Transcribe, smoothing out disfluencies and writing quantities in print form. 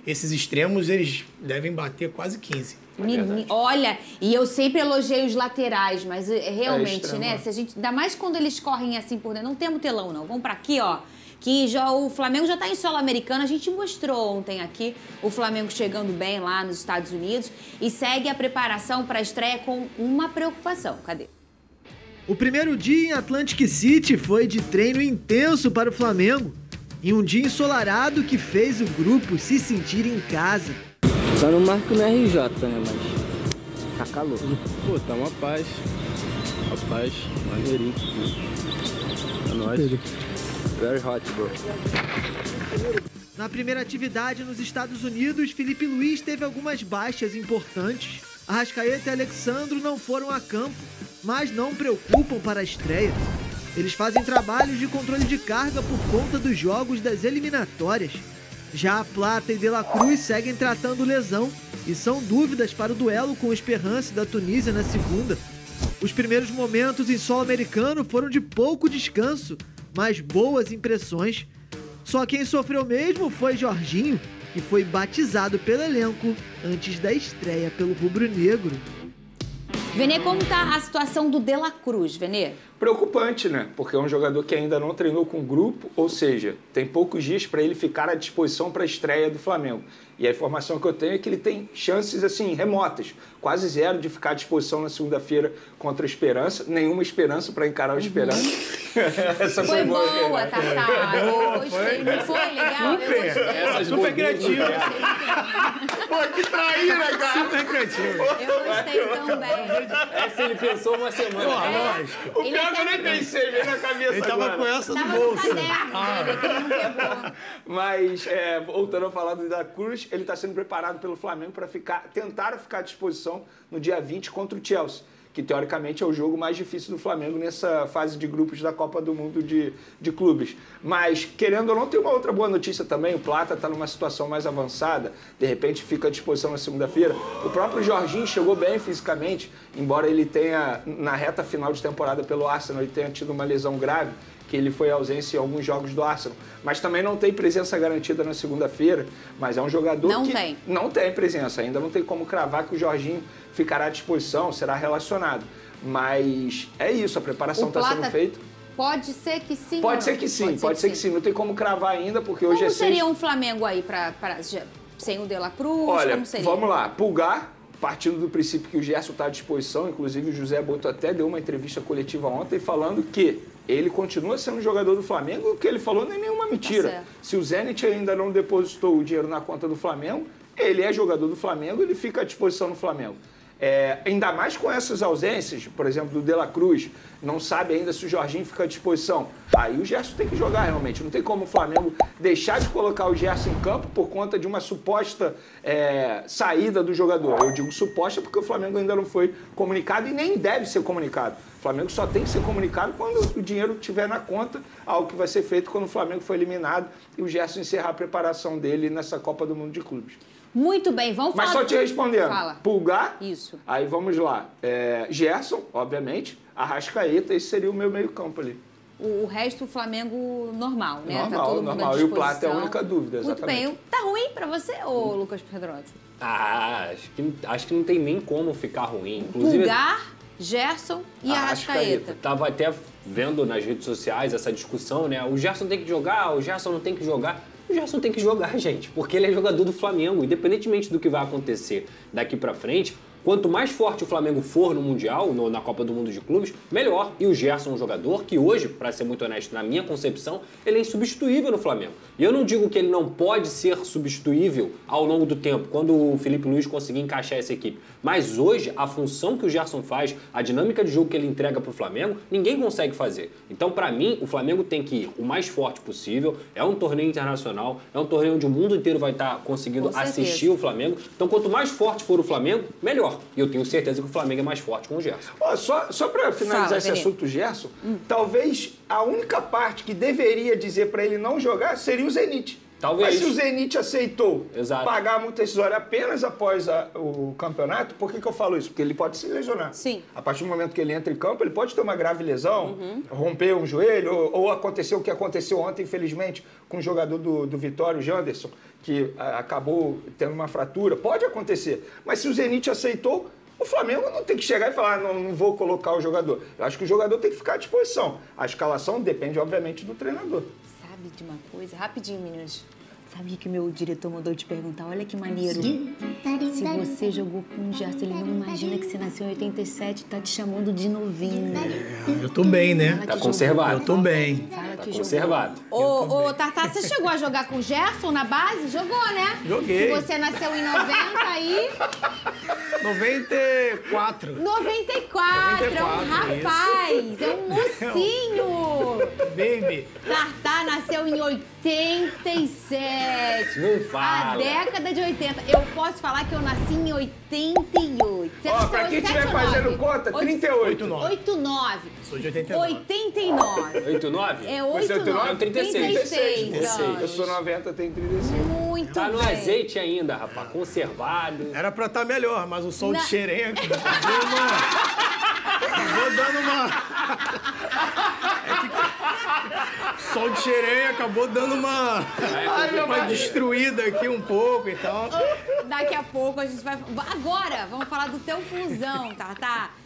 esses extremos, eles devem bater quase 15. Olha, e eu sempre elogiei os laterais, mas realmente, né? Se a gente, ainda mais quando eles correm assim por dentro, não temos telão, não. Vamos pra aqui, ó. Que já, o Flamengo já tá em solo americano. A gente mostrou ontem aqui o Flamengo chegando bem lá nos Estados Unidos e segue a preparação para a estreia com uma preocupação. Cadê? O primeiro dia em Atlantic City foi de treino intenso para o Flamengo. Em um dia ensolarado que fez o grupo se sentir em casa. Só não marco no RJ, né, mas tá calor. Pô, tá uma paz. Uma paz, maneirinho. É nóis. Very hot, bro. Na primeira atividade nos Estados Unidos, Felipe Luiz teve algumas baixas importantes. Arrascaeta e Alexandro não foram a campo, mas não preocupam para a estreia. Eles fazem trabalhos de controle de carga por conta dos jogos das eliminatórias. Já a Plata e De La Cruz seguem tratando lesão e são dúvidas para o duelo com o Esperance da Tunísia na segunda. Os primeiros momentos em solo americano foram de pouco descanso, mas boas impressões. Só quem sofreu mesmo foi Jorginho, que foi batizado pelo elenco antes da estreia pelo rubro-negro. Venê, como tá a situação do De La Cruz, Venê? Preocupante, né? Porque é um jogador que ainda não treinou com o grupo, ou seja, tem poucos dias para ele ficar à disposição para a estreia do Flamengo. E a informação que eu tenho é que ele tem chances, assim, remotas, quase zero de ficar à disposição na segunda-feira contra a Esperança. Nenhuma esperança para encarar o Esperança. Essa foi boa, Tatá. Eu gostei, não foi legal? Eu gostei. Super criativo. Pô, que traíra, cara! Super criativo. Eu gostei também. Essa ele pensou uma semana. Lógico. O pior que eu nem pensei, veio na cabeça Ele tava agora. com essa no Tava bolso. no caderno dele, que ele não pegou. Mas, voltando a falar do Da Cruz, ele está sendo preparado pelo Flamengo para tentar ficar à disposição no dia 20 contra o Chelsea, que teoricamente é o jogo mais difícil do Flamengo nessa fase de grupos da Copa do Mundo de clubes. Mas, querendo ou não, tem uma outra boa notícia também. O Plata está numa situação mais avançada, de repente fica à disposição na segunda-feira. O próprio Jorginho chegou bem fisicamente, embora ele tenha, na reta final de temporada pelo Arsenal, ele tenha tido uma lesão grave, que ele foi ausência em alguns jogos do Arsenal, mas também não tem presença garantida na segunda-feira, mas é um jogador que não tem presença, ainda não tem como cravar que o Jorginho ficará à disposição, será relacionado, mas é isso, a preparação está sendo feita. Pode ser que sim? Pode ser que sim, não tem como cravar ainda, porque hoje como seria um Flamengo aí sem o De La Cruz? Olha, como seria? Vamos lá, Pulgar, partindo do princípio que o Gerson está à disposição, inclusive o José Boto até deu uma entrevista coletiva ontem falando que ele continua sendo jogador do Flamengo, o que ele falou não é nenhuma mentira. Se o Zenit ainda não depositou o dinheiro na conta do Flamengo, ele é jogador do Flamengo, ele fica à disposição no Flamengo. Ainda mais com essas ausências, por exemplo, do De La Cruz, não sabe ainda se o Jorginho fica à disposição. Aí o Gerson tem que jogar realmente. Não tem como o Flamengo deixar de colocar o Gerson em campo por conta de uma suposta saída do jogador. Eu digo suposta porque o Flamengo ainda não foi comunicado e nem deve ser comunicado. O Flamengo só tem que ser comunicado quando o dinheiro estiver na conta, algo que vai ser feito quando o Flamengo for eliminado e o Gerson encerrar a preparação dele nessa Copa do Mundo de Clubes. Muito bem, vamos falar... Mas só te respondendo. Fala. Pulgar. Isso. Aí vamos lá. Gerson, obviamente. Arrascaeta, esse seria o meu meio campo ali. O resto, o Flamengo normal, né? Normal, tá todo mundo normal. E o Plata é a única dúvida, exatamente. Muito bem. Tá ruim pra você, ô Lucas Pedrosa? Acho que não tem nem como ficar ruim. Inclusive, Pulgar, Gerson e Arrascaeta. Tava até vendo nas redes sociais essa discussão, né? O Gerson tem que jogar, o Gerson não tem que jogar. O Gerson tem que jogar, gente, porque ele é jogador do Flamengo. Independentemente do que vai acontecer daqui pra frente, quanto mais forte o Flamengo for no Mundial, na Copa do Mundo de Clubes, melhor. E o Gerson é um jogador que hoje, para ser muito honesto, na minha concepção, ele é insubstituível no Flamengo. E eu não digo que ele não pode ser substituível ao longo do tempo, quando o Felipe Luiz conseguir encaixar essa equipe. Mas hoje, a função que o Gerson faz, a dinâmica de jogo que ele entrega pro Flamengo, ninguém consegue fazer. Então, para mim, o Flamengo tem que ir o mais forte possível. É um torneio internacional, é um torneio onde o mundo inteiro vai estar conseguindo assistir o Flamengo. Então, quanto mais forte for o Flamengo, melhor. E eu tenho certeza que o Flamengo é mais forte com o Gerson. Só para finalizar esse assunto, Gerson, talvez a única parte que deveria dizer para ele não jogar seria o Zenit. Talvez. Mas se o Zenit aceitou Exato. pagar a multa rescisória apenas após o campeonato, por que eu falo isso? Porque ele pode se lesionar. Sim. A partir do momento que ele entra em campo, ele pode ter uma grave lesão, romper um joelho, ou acontecer o que aconteceu ontem, infelizmente, com o jogador do Vitória, o Janderson, que acabou tendo uma fratura. Pode acontecer. Mas se o Zenit aceitou, o Flamengo não tem que chegar e falar, não vou colocar o jogador. Eu acho que o jogador tem que ficar à disposição. A escalação depende, obviamente, do treinador. Sabe de uma coisa? Rapidinho, meninos. Sabia que o meu diretor mandou te perguntar? Olha que maneiro. Se você jogou com o Gerson, ele não imagina que você nasceu em 87 e tá te chamando de novinho. Eu tô bem, né? Tá conservado. Eu tô bem. Fala Tá que conservado. Ô, Tartar, você chegou a jogar com o Gerson na base? Jogou, né? Joguei. Que você nasceu em 90 aí. 94. 94, é um rapaz, é um mocinho. Baby. Tartar nasceu em 87. Não fala. A década de 80. Eu posso falar que eu nasci em 88. Você Ó, nasceu pra quem em estiver 89? fazendo conta, 38. 89. Sou de 89. 89. 89? É Você é 89. 36. anos. Eu sou 90, tenho 35. Muito Tá no bem. azeite ainda, rapaz. Conservado. Era pra estar melhor, mas o sol de Não. xerenca vou dando uma... Sol de xerenca acabou dando uma destruída aqui um pouco e tal. Daqui a pouco a gente vai... Agora, vamos falar do teu fusão, Tartar.